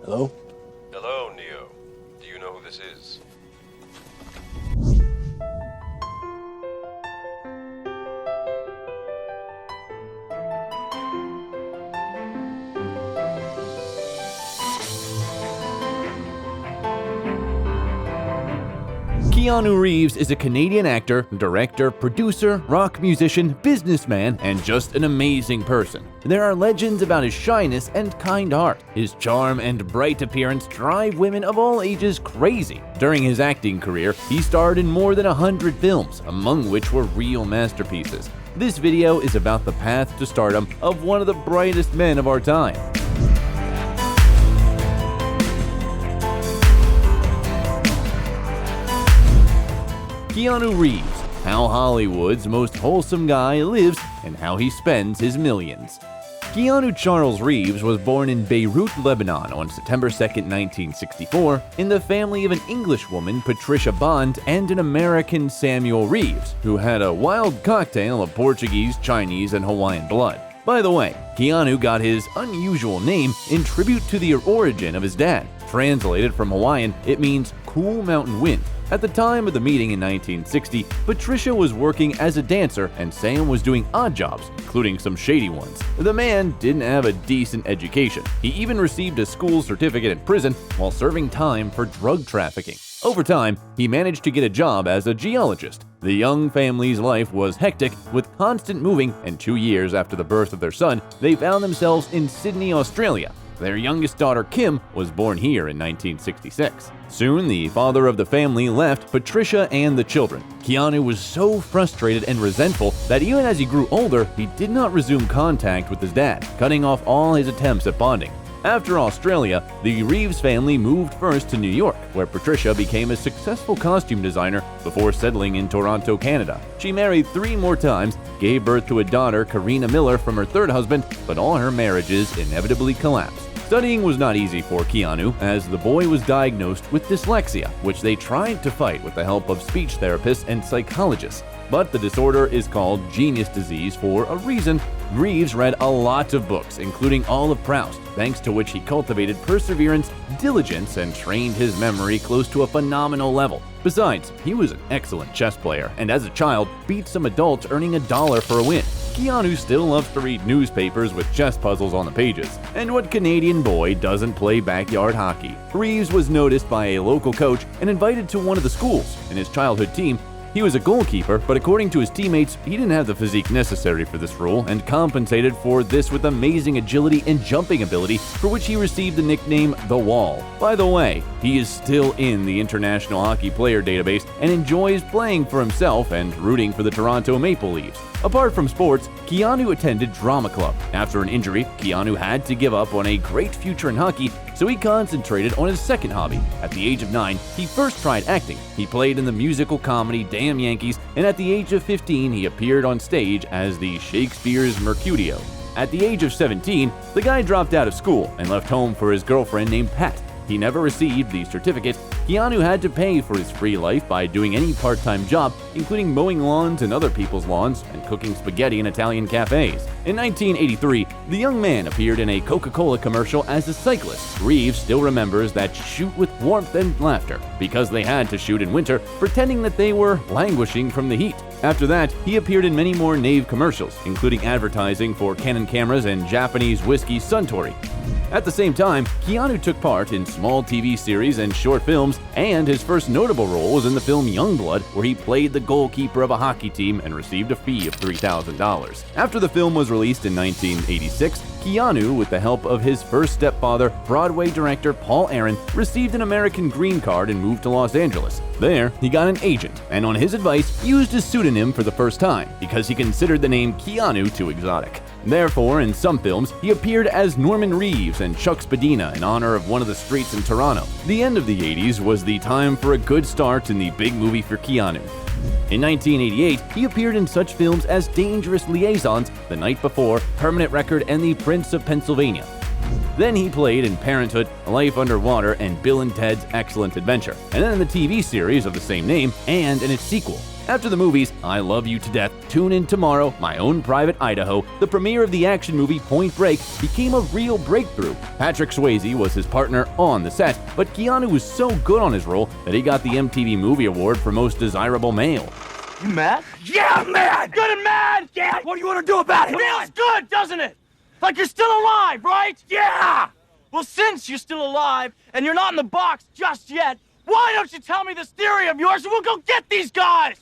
Hello? Hello, Neo. Do you know who this is? Keanu Reeves is a Canadian actor, director, producer, rock musician, businessman, and just an amazing person. There are legends about his shyness and kind heart. His charm and bright appearance drive women of all ages crazy. During his acting career, he starred in more than 100 films, among which were real masterpieces. This video is about the path to stardom of one of the brightest men of our time. Keanu Reeves, how Hollywood's most wholesome guy lives and how he spends his millions. Keanu Charles Reeves was born in Beirut, Lebanon on September 2, 1964, in the family of an English woman, Patricia Bond, and an American, Samuel Reeves, who had a wild cocktail of Portuguese, Chinese, and Hawaiian blood. By the way, Keanu got his unusual name in tribute to the origin of his dad. Translated from Hawaiian, it means cool mountain wind. At the time of the meeting in 1960, Patricia was working as a dancer and Sam was doing odd jobs, including some shady ones. The man didn't have a decent education. He even received a school certificate in prison while serving time for drug trafficking. Over time, he managed to get a job as a geologist. The young family's life was hectic, with constant moving, and 2 years after the birth of their son, they found themselves in Sydney, Australia. Their youngest daughter, Kim, was born here in 1966. Soon, the father of the family left Patricia and the children. Keanu was so frustrated and resentful that even as he grew older, he did not resume contact with his dad, cutting off all his attempts at bonding. After Australia, the Reeves family moved first to New York, where Patricia became a successful costume designer before settling in Toronto, Canada. She married 3 more times, gave birth to a daughter, Karina Miller, from her third husband, but all her marriages inevitably collapsed. Studying was not easy for Keanu, as the boy was diagnosed with dyslexia, which they tried to fight with the help of speech therapists and psychologists. But the disorder is called genius disease for a reason. Reeves read a lot of books, including all of Proust, thanks to which he cultivated perseverance, diligence, and trained his memory close to a phenomenal level. Besides, he was an excellent chess player, and as a child, beat some adults earning $1 for a win. Keanu still loves to read newspapers with chess puzzles on the pages. And what Canadian boy doesn't play backyard hockey? Reeves was noticed by a local coach and invited to one of the schools. In his childhood team, he was a goalkeeper, but according to his teammates, he didn't have the physique necessary for this role and compensated for this with amazing agility and jumping ability, for which he received the nickname The Wall. By the way, he is still in the International Hockey Player Database and enjoys playing for himself and rooting for the Toronto Maple Leafs. Apart from sports, Keanu attended drama club. After an injury, Keanu had to give up on a great future in hockey, so he concentrated on his second hobby. At the age of 9, he first tried acting. He played in the musical comedy Damn Yankees, and at the age of 15, he appeared on stage as the Shakespeare's Mercutio. At the age of 17, the guy dropped out of school and left home for his girlfriend named Pat. He never received the certificate. Keanu had to pay for his free life by doing any part-time job, including mowing lawns and other people's lawns and cooking spaghetti in Italian cafes. In 1983, the young man appeared in a Coca-Cola commercial as a cyclist. Reeves still remembers that shoot with warmth and laughter, because they had to shoot in winter, pretending that they were languishing from the heat. After that, he appeared in many more Nave commercials, including advertising for Canon cameras and Japanese whiskey Suntory. At the same time, Keanu took part in small TV series and short films, and his first notable role was in the film Youngblood, where he played the goalkeeper of a hockey team and received a fee of $3,000. After the film was released in 1986, Keanu, with the help of his first stepfather, Broadway director Paul Aaron, received an American green card and moved to Los Angeles. There, he got an agent, and on his advice, used his pseudonym for the first time, because he considered the name Keanu too exotic. Therefore, in some films, he appeared as Norman Reeves and Chuck Spadina in honor of one of the streets in Toronto. The end of the 80s was the time for a good start in the big movie for Keanu. In 1988, he appeared in such films as Dangerous Liaisons, The Night Before, Permanent Record, and The Prince of Pennsylvania. Then he played in Parenthood, Life Underwater, and Bill and Ted's Excellent Adventure, and then in the TV series of the same name and in its sequel. After the movies I Love You to Death, Tune In Tomorrow, My Own Private Idaho, the premiere of the action movie Point Break became a real breakthrough. Patrick Swayze was his partner on the set, but Keanu was so good on his role that he got the MTV Movie Award for Most Desirable Male. You mad? Yeah, I'm mad! Good and mad! Yeah! What do you want to do about it? Feels good, doesn't it? Like you're still alive, right? Yeah! Well, since you're still alive, and you're not in the box just yet, why don't you tell me this theory of yours and we'll go get these guys?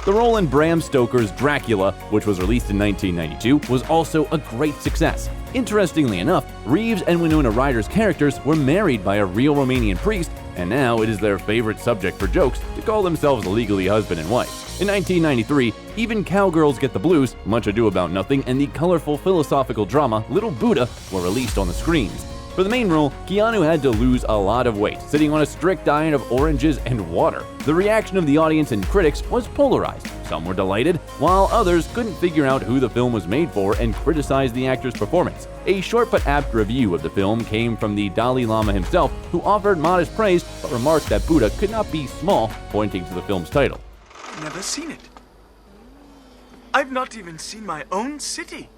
The role in Bram Stoker's Dracula, which was released in 1992, was also a great success. Interestingly enough, Reeves and Winona Ryder's characters were married by a real Romanian priest, and now it is their favorite subject for jokes to call themselves legally husband and wife. In 1993, even Cowgirls Get the Blues, Much Ado About Nothing, and the colorful philosophical drama Little Buddha were released on the screens. For the main role, Keanu had to lose a lot of weight, sitting on a strict diet of oranges and water. The reaction of the audience and critics was polarized. Some were delighted, while others couldn't figure out who the film was made for and criticized the actor's performance. A short but apt review of the film came from the Dalai Lama himself, who offered modest praise but remarked that Buddha could not be small, pointing to the film's title. I've never seen it. I've not even seen my own city.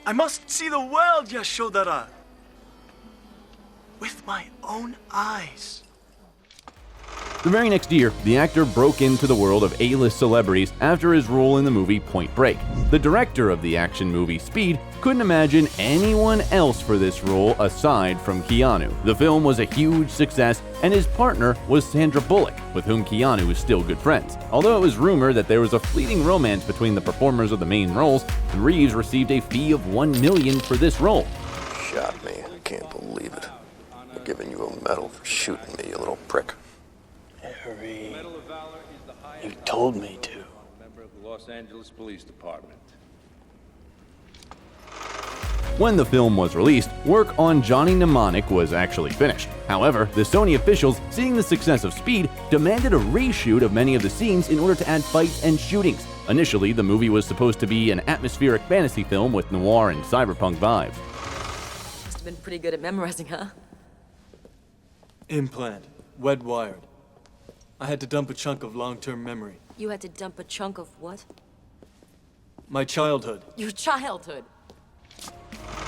I must see the world, Yashodhara, with my own eyes. The very next year, the actor broke into the world of A-list celebrities after his role in the movie Point Break. The director of the action movie Speed couldn't imagine anyone else for this role aside from Keanu. The film was a huge success, and his partner was Sandra Bullock, with whom Keanu is still good friends. Although it was rumored that there was a fleeting romance between the performers of the main roles, Reeves received a fee of $1 million for this role. Shot me. I can't believe it. I'm giving you a medal for shooting me, you little prick. Harry, you told me to. Member of the Los Angeles Police Department. When the film was released, work on Johnny Mnemonic was actually finished. However, the Sony officials, seeing the success of Speed, demanded a reshoot of many of the scenes in order to add fights and shootings. Initially, the movie was supposed to be an atmospheric fantasy film with noir and cyberpunk vibes. Must have been pretty good at memorizing, huh? Implant. Wet wired. I had to dump a chunk of long-term memory. You had to dump a chunk of what? My childhood. Your childhood.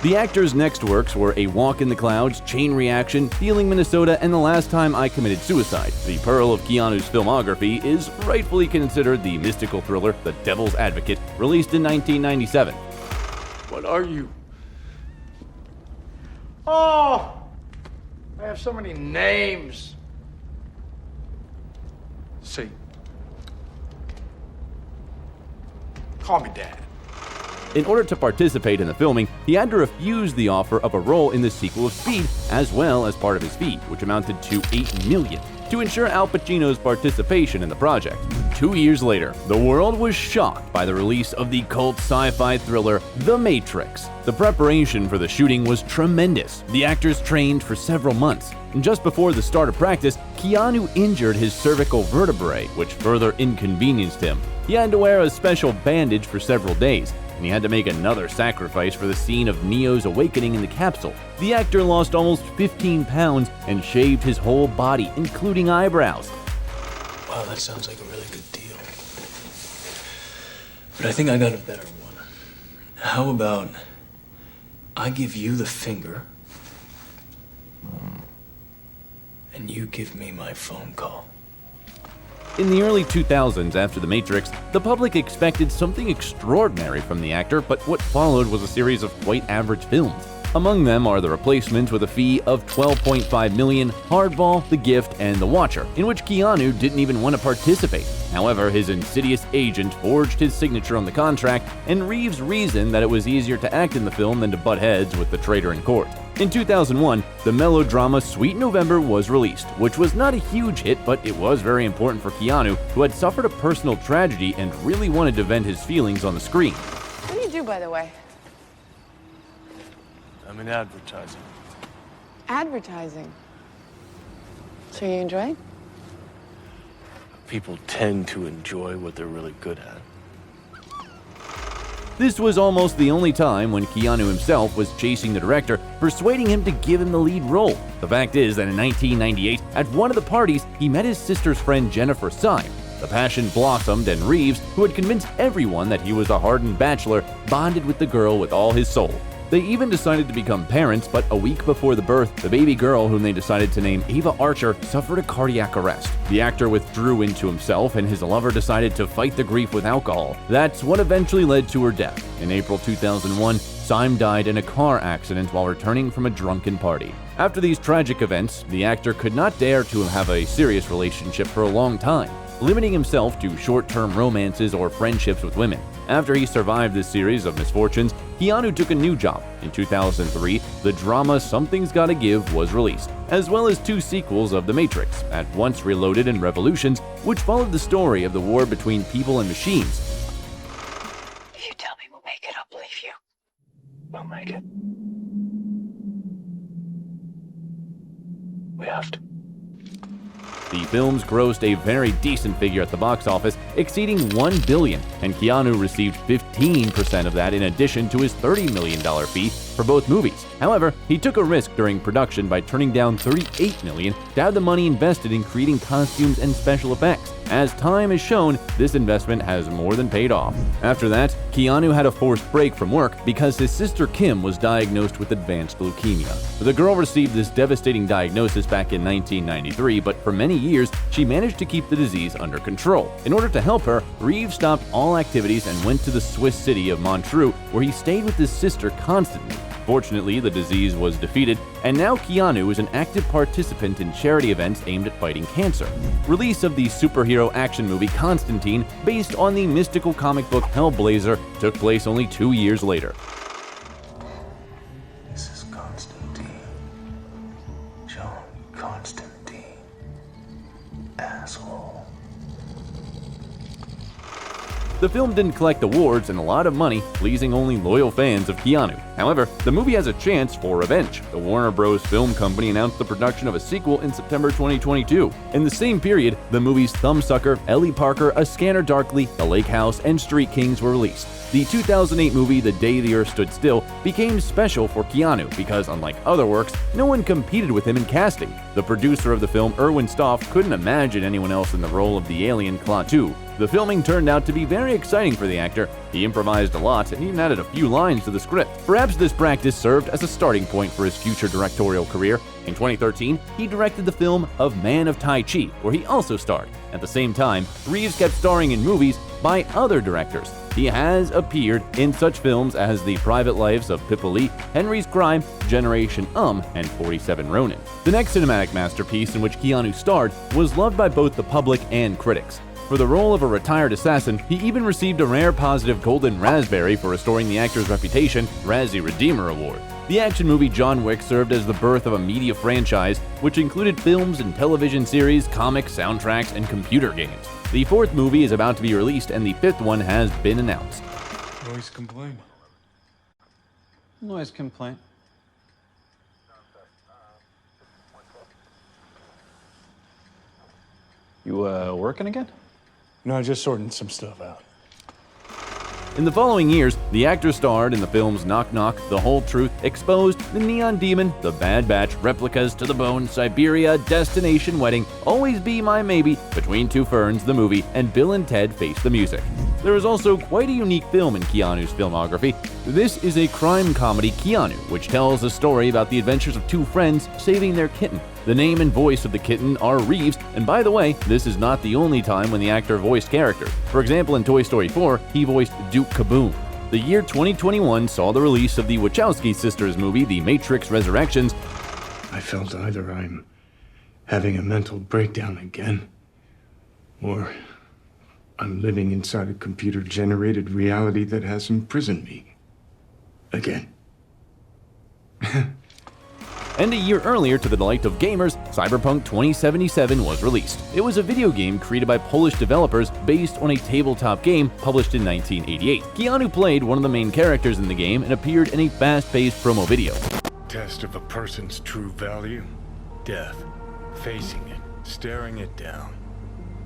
The actor's next works were A Walk in the Clouds, Chain Reaction, Healing Minnesota, and The Last Time I Committed Suicide. The pearl of Keanu's filmography is rightfully considered the mystical thriller The Devil's Advocate, released in 1997. What are you? Oh! I have so many names. Say, Call me Dad. In order to participate in the filming, he had to refuse the offer of a role in the sequel of Speed, as well as part of his fee, which amounted to $8 million, to ensure Al Pacino's participation in the project. 2 years later, the world was shocked by the release of the cult sci-fi thriller The Matrix. The preparation for the shooting was tremendous. The actors trained for several months, and just before the start of practice, Keanu injured his cervical vertebrae, which further inconvenienced him. He had to wear a special bandage for several days, and he had to make another sacrifice for the scene of Neo's awakening in the capsule. The actor lost almost 15 pounds and shaved his whole body, including eyebrows. wow, that sounds like a really good deal. But I think I got a better one. How about I give you the finger, and you give me my phone call? In the early 2000s, after The Matrix, the public expected something extraordinary from the actor, but what followed was a series of quite average films. Among them are The Replacement with a fee of $12.5 million, Hardball, The Gift, and The Watcher, in which Keanu didn't even want to participate. However, his insidious agent forged his signature on the contract, and Reeves reasoned that it was easier to act in the film than to butt heads with the traitor in court. In 2001, the melodrama Sweet November was released, which was not a huge hit, but it was very important for Keanu, who had suffered a personal tragedy and really wanted to vent his feelings on the screen. What do you do, by the way? I'm in advertising. Advertising. So you enjoy? People tend to enjoy what they're really good at. This was almost the only time when Keanu himself was chasing the director, persuading him to give him the lead role. The fact is that in 1998, at one of the parties, he met his sister's friend Jennifer Syme. The passion blossomed, and Reeves, who had convinced everyone that he was a hardened bachelor, bonded with the girl with all his soul. They even decided to become parents, but a week before the birth, the baby girl, whom they decided to name Ava Archer, suffered a cardiac arrest. The actor withdrew into himself, and his lover decided to fight the grief with alcohol. That's what eventually led to her death. In April 2001, Syme died in a car accident while returning from a drunken party. After these tragic events, the actor could not dare to have a serious relationship for a long time, limiting himself to short-term romances or friendships with women. After he survived this series of misfortunes, Keanu took a new job. In 2003, the drama Something's Gotta Give was released, as well as 2 sequels of The Matrix, At Once Reloaded and Revolutions, which followed the story of the war between people and machines. If you tell me we'll make it, I'll believe you. We'll make it. We have to. The films grossed a very decent figure at the box office, exceeding $1 billion, and Keanu received 15% of that in addition to his $30 million fee for both movies. However, he took a risk during production by turning down $38 million to have the money invested in creating costumes and special effects. As time has shown, this investment has more than paid off. After that, Keanu had a forced break from work because his sister Kim was diagnosed with advanced leukemia. The girl received this devastating diagnosis back in 1993, but for many years, she managed to keep the disease under control. In order to help her, Reeves stopped all activities and went to the Swiss city of Montreux, where he stayed with his sister constantly. Fortunately, the disease was defeated, and now Keanu is an active participant in charity events aimed at fighting cancer. Release of the superhero action movie Constantine, based on the mystical comic book Hellblazer, took place only 2 years later. This is Constantine. John Constantine. Asshole. The film didn't collect awards and a lot of money, pleasing only loyal fans of Keanu. However, the movie has a chance for revenge. The Warner Bros. Film Company announced the production of a sequel in September 2022. In the same period, the movies Thumbsucker, Ellie Parker, A Scanner Darkly, The Lake House, and Street Kings were released. The 2008 movie The Day the Earth Stood Still became special for Keanu because, unlike other works, no one competed with him in casting. The producer of the film, Erwin Stoff, couldn't imagine anyone else in the role of the alien Klaatu. The filming turned out to be very exciting for the actor. He improvised a lot and even added a few lines to the script. Perhaps this practice served as a starting point for his future directorial career. In 2013, he directed the film of Man of Tai Chi, where he also starred. At the same time, Reeves kept starring in movies by other directors. He has appeared in such films as The Private Lives of Pippa Lee, Henry's Crime, Generation and 47 Ronin. The next cinematic masterpiece in which Keanu starred was loved by both the public and critics. For the role of a retired assassin, he even received a rare positive Golden Raspberry for restoring the actor's reputation, Razzie Redeemer Award. The action movie John Wick served as the birth of a media franchise, which included films and television series, comics, soundtracks, and computer games. The 4th movie is about to be released, and the 5th one has been announced. Always complain. Noise complaint. You, working again? No, just sorting some stuff out. In the following years, the actor starred in the films Knock Knock, The Whole Truth, Exposed, The Neon Demon, The Bad Batch, Replicas to the Bone, Siberia, Destination Wedding, Always Be My Maybe, Between Two Ferns, the movie, and Bill and Ted Face the Music. There is also quite a unique film in Keanu's filmography. This is a crime comedy, Keanu, which tells a story about the adventures of 2 friends saving their kitten. The name and voice of the kitten are Reeves, and by the way, this is not the only time when the actor voiced characters. For example, in Toy Story 4, he voiced Duke Kaboom. The year 2021 saw the release of the Wachowski sisters movie, The Matrix Resurrections. I felt either I'm having a mental breakdown again, or I'm living inside a computer-generated reality that has imprisoned me. Again. And a year earlier, to the delight of gamers, Cyberpunk 2077 was released. It was a video game created by Polish developers based on a tabletop game published in 1988. Keanu played one of the main characters in the game and appeared in a fast-paced promo video. Test of a person's true value? Death. Facing it, staring it down.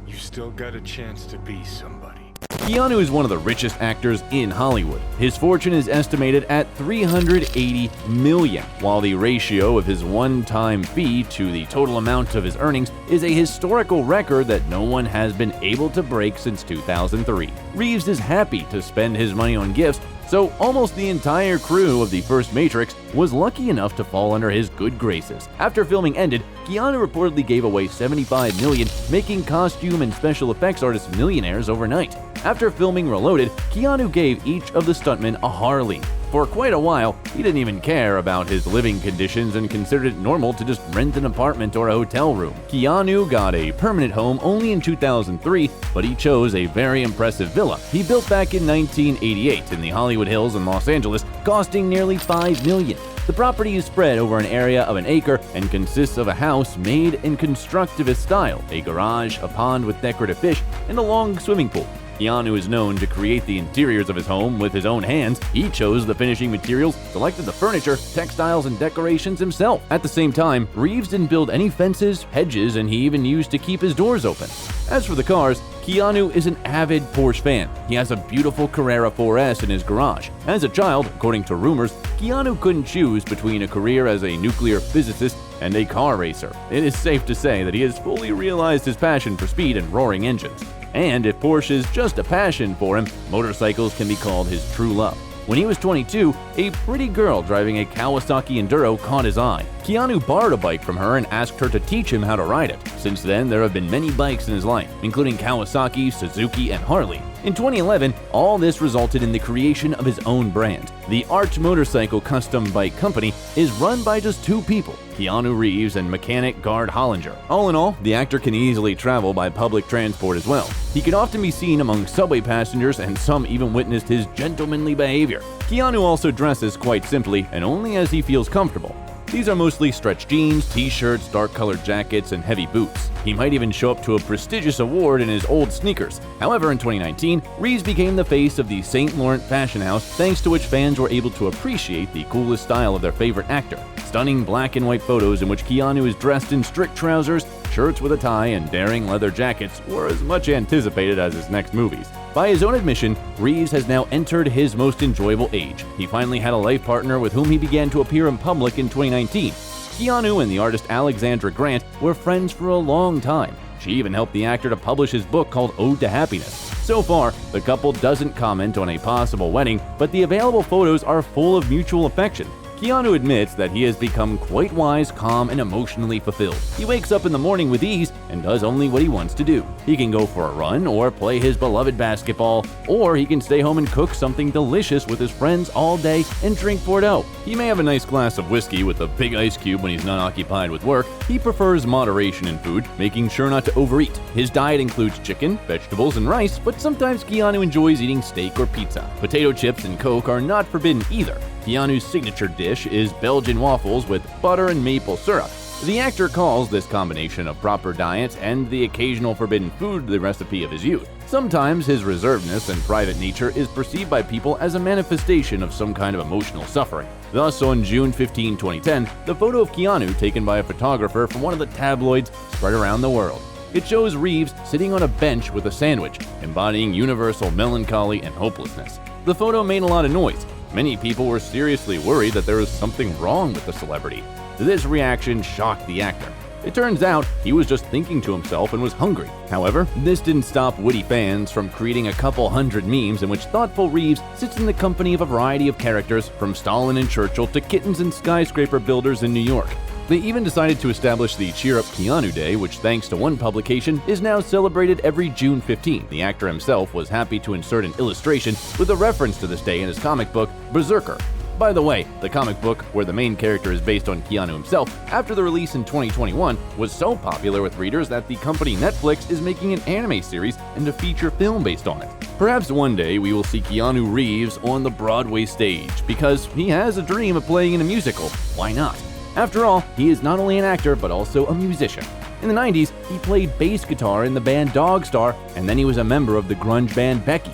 You still got a chance to be somebody. Keanu is one of the richest actors in Hollywood. His fortune is estimated at $380 million, while the ratio of his one-time fee to the total amount of his earnings is a historical record that no one has been able to break since 2003. Reeves is happy to spend his money on gifts, so almost the entire crew of the first Matrix was lucky enough to fall under his good graces. After filming ended, Keanu reportedly gave away $75 million, making costume and special effects artists millionaires overnight. After filming Reloaded, Keanu gave each of the stuntmen a Harley. For quite a while, he didn't even care about his living conditions and considered it normal to just rent an apartment or a hotel room. Keanu got a permanent home only in 2003, but he chose a very impressive villa he built back in 1988 in the Hollywood Hills in Los Angeles, costing nearly $5 million. The property is spread over an area of an acre and consists of a house made in constructivist style, a garage, a pond with decorative fish, and a long swimming pool. Keanu is known to create the interiors of his home with his own hands. He chose the finishing materials, selected the furniture, textiles, and decorations himself. At the same time, Reeves didn't build any fences, hedges, and he even used to keep his doors open. As for the cars, Keanu is an avid Porsche fan. He has a beautiful Carrera 4S in his garage. As a child, according to rumors, Keanu couldn't choose between a career as a nuclear physicist and a car racer. It is safe to say that he has fully realized his passion for speed and roaring engines. And if Porsche is just a passion for him, motorcycles can be called his true love. When he was 22, a pretty girl driving a Kawasaki Enduro caught his eye. Keanu borrowed a bike from her and asked her to teach him how to ride it. Since then, there have been many bikes in his life, including Kawasaki, Suzuki, and Harley. In 2011, all this resulted in the creation of his own brand. The Arch Motorcycle Custom Bike Company is run by just two people, Keanu Reeves and mechanic Gard Hollinger. All in all, the actor can easily travel by public transport as well. He can often be seen among subway passengers, and some even witnessed his gentlemanly behavior. Keanu also dresses quite simply and only as he feels comfortable. These are mostly stretched jeans, t-shirts, dark-colored jackets, and heavy boots. He might even show up to a prestigious award in his old sneakers. However, in 2019, Reeves became the face of the St. Laurent fashion house, thanks to which fans were able to appreciate the coolest style of their favorite actor. Stunning black and white photos in which Keanu is dressed in strict trousers, shirts with a tie, and daring leather jackets were as much anticipated as his next movies. By his own admission, Reeves has now entered his most enjoyable age. He finally had a life partner with whom he began to appear in public in 2019. Keanu and the artist Alexandra Grant were friends for a long time. She even helped the actor to publish his book called Ode to Happiness. So far, the couple doesn't comment on a possible wedding, but the available photos are full of mutual affection. Keanu admits that he has become quite wise, calm, and emotionally fulfilled. He wakes up in the morning with ease and does only what he wants to do. He can go for a run or play his beloved basketball, or he can stay home and cook something delicious with his friends all day and drink Bordeaux. He may have a nice glass of whiskey with a big ice cube when he's not occupied with work. He prefers moderation in food, making sure not to overeat. His diet includes chicken, vegetables, and rice, but sometimes Keanu enjoys eating steak or pizza. Potato chips and Coke are not forbidden either. Keanu's signature dish is Belgian waffles with butter and maple syrup. The actor calls this combination of proper diet and the occasional forbidden food the recipe of his youth. Sometimes his reservedness and private nature is perceived by people as a manifestation of some kind of emotional suffering. Thus, on June 15, 2010, the photo of Keanu taken by a photographer from one of the tabloids spread around the world. It shows Reeves sitting on a bench with a sandwich, embodying universal melancholy and hopelessness. The photo made a lot of noise. Many people were seriously worried that there was something wrong with the celebrity. This reaction shocked the actor. It turns out he was just thinking to himself and was hungry. However, this didn't stop witty fans from creating a couple hundred memes in which thoughtful Reeves sits in the company of a variety of characters, from Stalin and Churchill to kittens and skyscraper builders in New York. They even decided to establish the Cheer Up Keanu Day, which, thanks to one publication, is now celebrated every June 15. The actor himself was happy to insert an illustration with a reference to this day in his comic book, Berserker. By the way, the comic book, where the main character is based on Keanu himself, after the release in 2021, was so popular with readers that the company Netflix is making an anime series and a feature film based on it. Perhaps one day we will see Keanu Reeves on the Broadway stage, because he has a dream of playing in a musical. Why not? After all, he is not only an actor, but also a musician. In the 90s, he played bass guitar in the band Dogstar, and then he was a member of the grunge band Becky.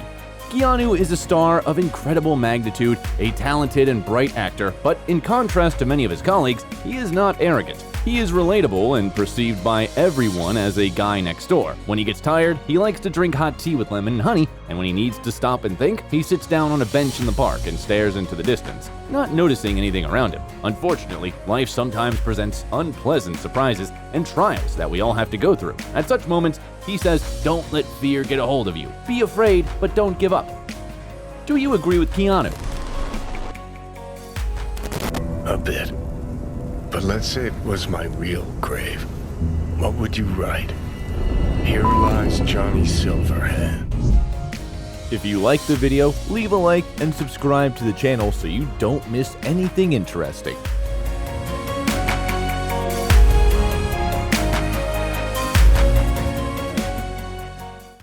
Keanu is a star of incredible magnitude, a talented and bright actor, but in contrast to many of his colleagues, he is not arrogant. He is relatable and perceived by everyone as a guy next door. When he gets tired, he likes to drink hot tea with lemon and honey, and when he needs to stop and think, he sits down on a bench in the park and stares into the distance, not noticing anything around him. Unfortunately, life sometimes presents unpleasant surprises and trials that we all have to go through. At such moments, he says, "Don't let fear get a hold of you. Be afraid, but don't give up." Do you agree with Keanu? A bit. But let's say it was my real grave. What would you write? Here lies Johnny Silverhand. If you like the video, leave a like and subscribe to the channel so you don't miss anything interesting.